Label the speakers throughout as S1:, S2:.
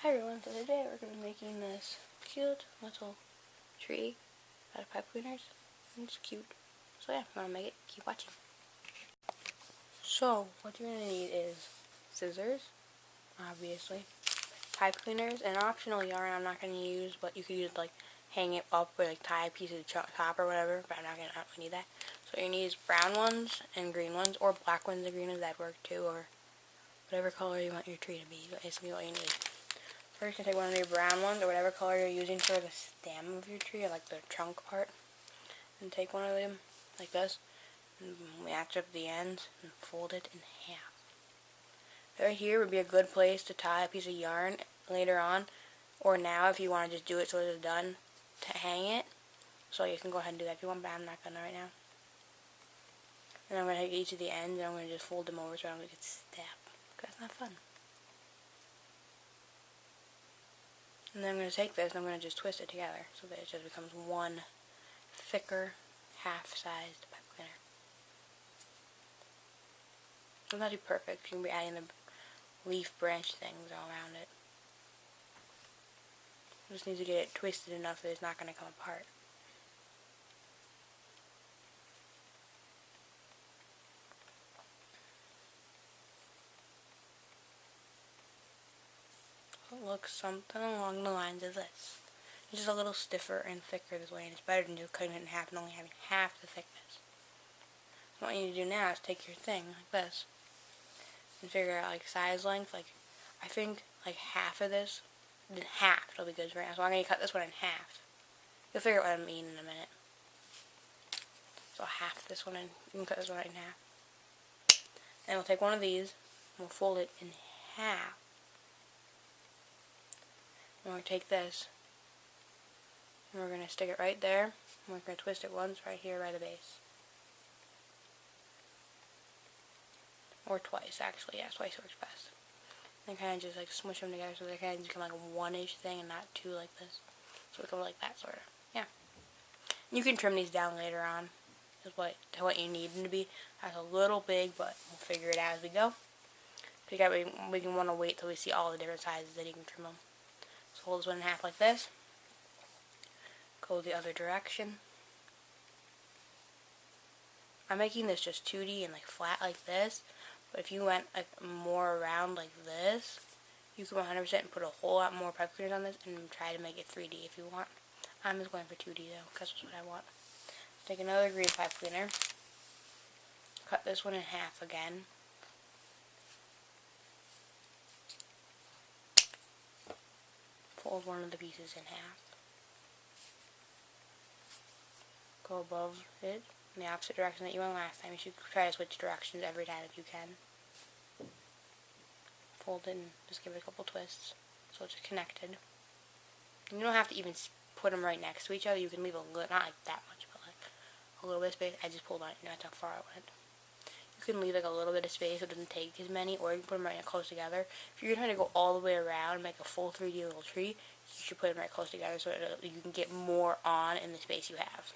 S1: Hi everyone, so today we're going to be making this cute little tree out of pipe cleaners. It's cute. So yeah, if you want to make it, keep watching. So, what you're going to need is scissors, obviously, pipe cleaners, and optional yarn I'm not going to use, but you could use like hang it up or like tie a piece of the top or whatever, but I don't really need that. So what you need is brown ones and green ones, or black ones and green ones, that work too, or whatever color you want your tree to be. That's basically what you need. First, you take one of your brown ones, or whatever color you're using for the stem of your tree, or like the trunk part, and take one of them, like this, and match up the ends, and fold it in half. Right here would be a good place to tie a piece of yarn later on, or now if you want to just do it so it's done, to hang it. So you can go ahead and do that if you want, but I'm not going to right now. And I'm going to take each of the ends, and I'm going to just fold them over so I don't get stabbed, because that's not fun. And then I'm going to take this and I'm going to just twist it together so that it just becomes one thicker, half-sized pipe cleaner. It's not too perfect. You can be adding the leaf branch things all around it. You just need to get it twisted enough that it's not going to come apart. It looks something along the lines of this. It's just a little stiffer and thicker this way, and it's better than just cutting it in half and only having half the thickness. What you need to do now is take your thing like this and figure out like size length. Like I think like half of this, then half it'll be good for now. So I'm going to cut this one in half. You'll figure out what I mean in a minute. So half this one in, you can cut this one right in half. Then we'll take one of these and we'll fold it in half. And we're going to take this and we're going to stick it right there, and we're going to twist it once right here by the base. Or twice, actually. Yeah, twice works best. And kind of just like smush them together so they kind of become like a one-ish thing and not two like this. So it comes like that, sort of. Yeah. You can trim these down later on. Is what you need them to be. That's a little big, but we'll figure it out as we go. We can want to wait till we see all the different sizes, then you can trim them. So hold this one in half like this. Go the other direction. I'm making this just 2D and like flat like this, but if you went like more around like this, you can 100% put a whole lot more pipe cleaners on this and try to make it 3D if you want. I'm just going for 2D though, because that's what I want. Take another green pipe cleaner, cut this one in half again. Fold one of the pieces in half. Go above it in the opposite direction that you went last time. You should try to switch directions every time if you can. Fold it and just give it a couple twists so it's connected. You don't have to even put them right next to each other. You can leave a little, not like that much, but like a little bit of space. I just pulled on it, that's how far I went. You can leave like a little bit of space so it doesn't take as many, or you can put them right close together. If you're trying to go all the way around and make a full 3D little tree, you should put them right close together so you can get more on in the space you have.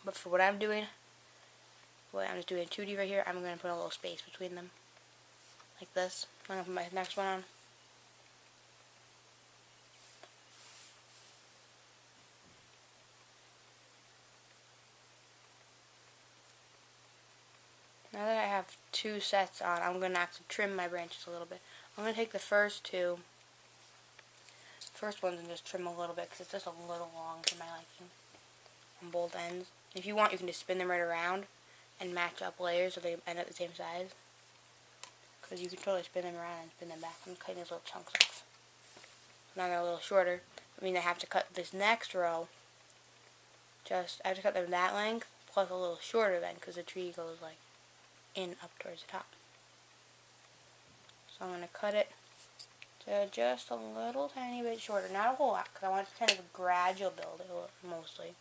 S1: But for what I'm doing, I'm just doing 2D right here. I'm going to put a little space between them, like this. I'm going to put my next one on. Now that I have two sets on, I'm going to have to trim my branches a little bit. I'm going to take the first ones and just trim a little bit because it's just a little long for my liking on both ends. If you want, you can just spin them right around and match up layers so they end up the same size. Because you can totally spin them around and spin them back. I'm cutting these little chunks off. Now I got a little shorter. I mean, I have to cut this next row. I have to cut them that length plus a little shorter then, because the tree goes like in up towards the top. So I'm going to cut it to just a little tiny bit shorter. Not a whole lot, because I want it to kind of a gradual build mostly.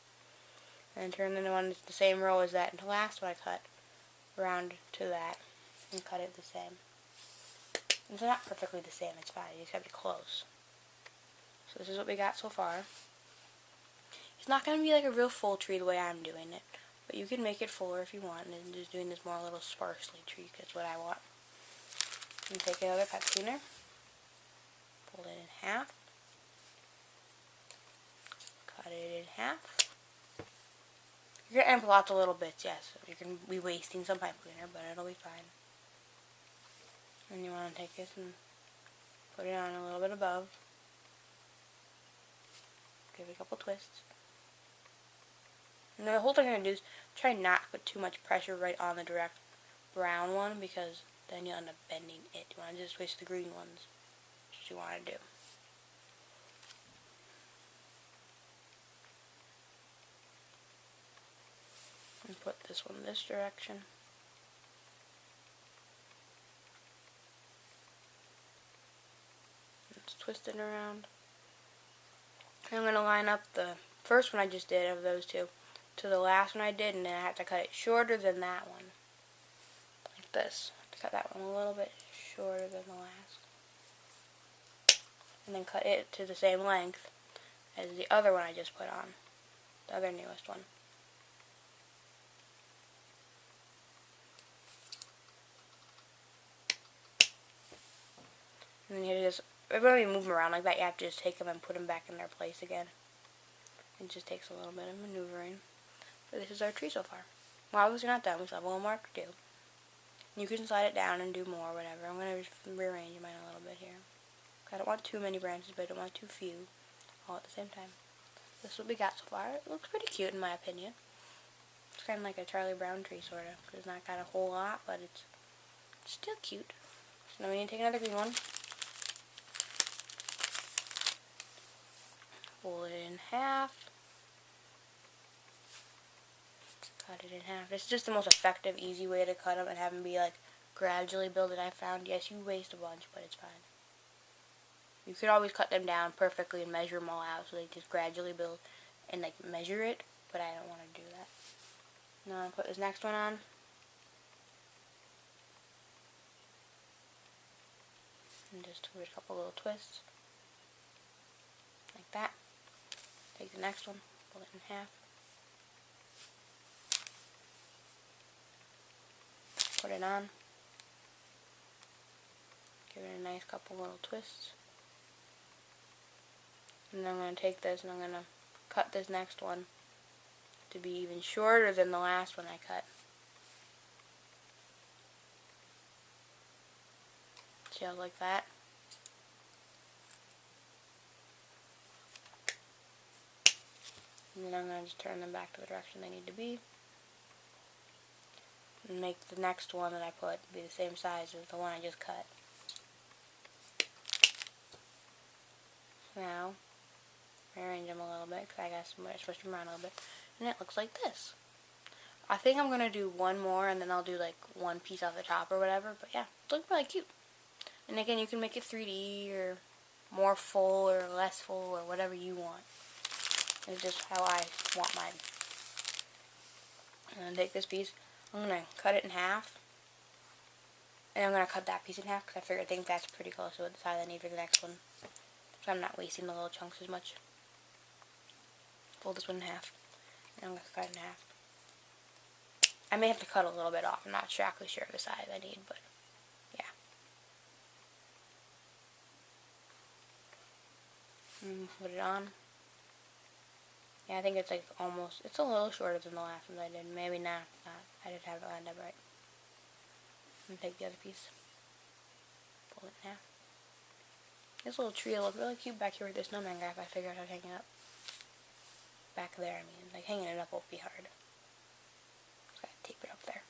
S1: And turn the one the same row as that and the last one I cut around to that and cut it the same. It's not perfectly the same, it's fine, you just have to be close. So this is what we got so far. It's not going to be like a real full tree the way I'm doing it, but you can make it fuller if you want, and just doing this more little sparsely tree, that's what I want. And take another pipe cleaner, fold it in half, cut it in half. You're going to end up lots of little bits, yes. You're going to be wasting some pipe cleaner, but it'll be fine. And you want to take this and put it on a little bit above. Give it a couple twists. And the whole thing I'm going to do is try not to put too much pressure right on the direct brown one, because then you'll end up bending it. You want to just twist the green ones. That's what you want to do. And put this one this direction. Let's twist it around. And I'm going to line up the first one I just did of those two to the last one I did, and then I have to cut it shorter than that one. Like this. I have to cut that one a little bit shorter than the last. And then cut it to the same length as the other one I just put on. The other newest one. And then you just, when you move them around like that, you have to just take them and put them back in their place again. It just takes a little bit of maneuvering. But this is our tree so far. Well, obviously not done. We still have one more to do. You can slide it down and do more, whatever. I'm going to just rearrange mine a little bit here. I don't want too many branches, but I don't want too few all at the same time. This is what we got so far. It looks pretty cute in my opinion. It's kind of like a Charlie Brown tree, sort of. It's not got a whole lot, but it's still cute. So now we need to take another green one. Fold it in half. Cut it in half. This is just the most effective, easy way to cut them and have them be like gradually builded. I found, yes, you waste a bunch, but it's fine. You could always cut them down perfectly and measure them all out so they just gradually build and like measure it, but I don't want to do that. Now I'll put this next one on. And just give it a couple little twists. Like that. Take the next one, fold it in half. Put it on. Give it a nice couple little twists. And then I'm going to take this and I'm going to cut this next one to be even shorter than the last one I cut. See how like that? And then I'm going to just turn them back to the direction they need to be. And make the next one that I put be the same size as the one I just cut. Now, rearrange them a little bit because I got some switch them around a little bit. And it looks like this. I think I'm going to do one more and then I'll do like one piece off the top or whatever. But yeah, it looks really cute. And again, you can make it 3D or more full or less full or whatever you want. It's just how I want mine. I'm going to take this piece. I'm going to cut it in half. And I'm going to cut that piece in half because I think that's pretty close to the size I need for the next one. So I'm not wasting the little chunks as much. Fold this one in half. And I'm going to cut it in half. I may have to cut a little bit off. I'm not exactly sure of the size I need, but yeah. Put it on. Yeah, I think it's like almost, it's a little shorter than the last one I did. Maybe not. I didn't have it lined up right. And take the other piece. Pull it in half. This little tree will look really cute back here with this snowman guy if I figure out how to hang it up. Back there, I mean. Like, hanging it up won't be hard. Just gotta tape it up there.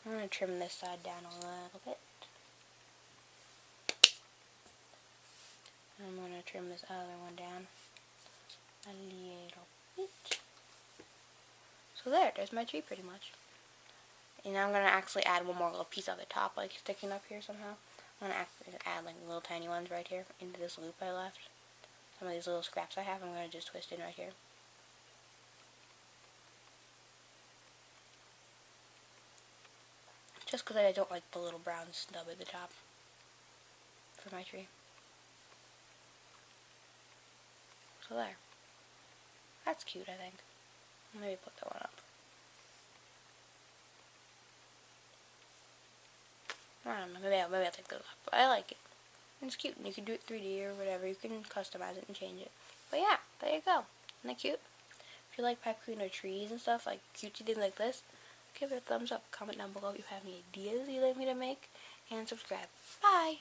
S1: I'm gonna trim this side down a little bit. I'm going to trim this other one down a little bit. So there's my tree pretty much. And now I'm going to actually add one more little piece of the top like sticking up here somehow. I'm going to actually add like little tiny ones right here into this loop I left. Some of these little scraps I have, I'm going to just twist in right here. Just because I don't like the little brown stub at the top for my tree. So there. That's cute, I think. Maybe put that one up. I don't know, maybe I'll take those off, but I like it. It's cute, and you can do it 3D or whatever. You can customize it and change it. But yeah, there you go. Isn't that cute? If you like pipe cleaner trees and stuff, like cutesy things like this, give it a thumbs up. Comment down below if you have any ideas you'd like me to make, and subscribe. Bye!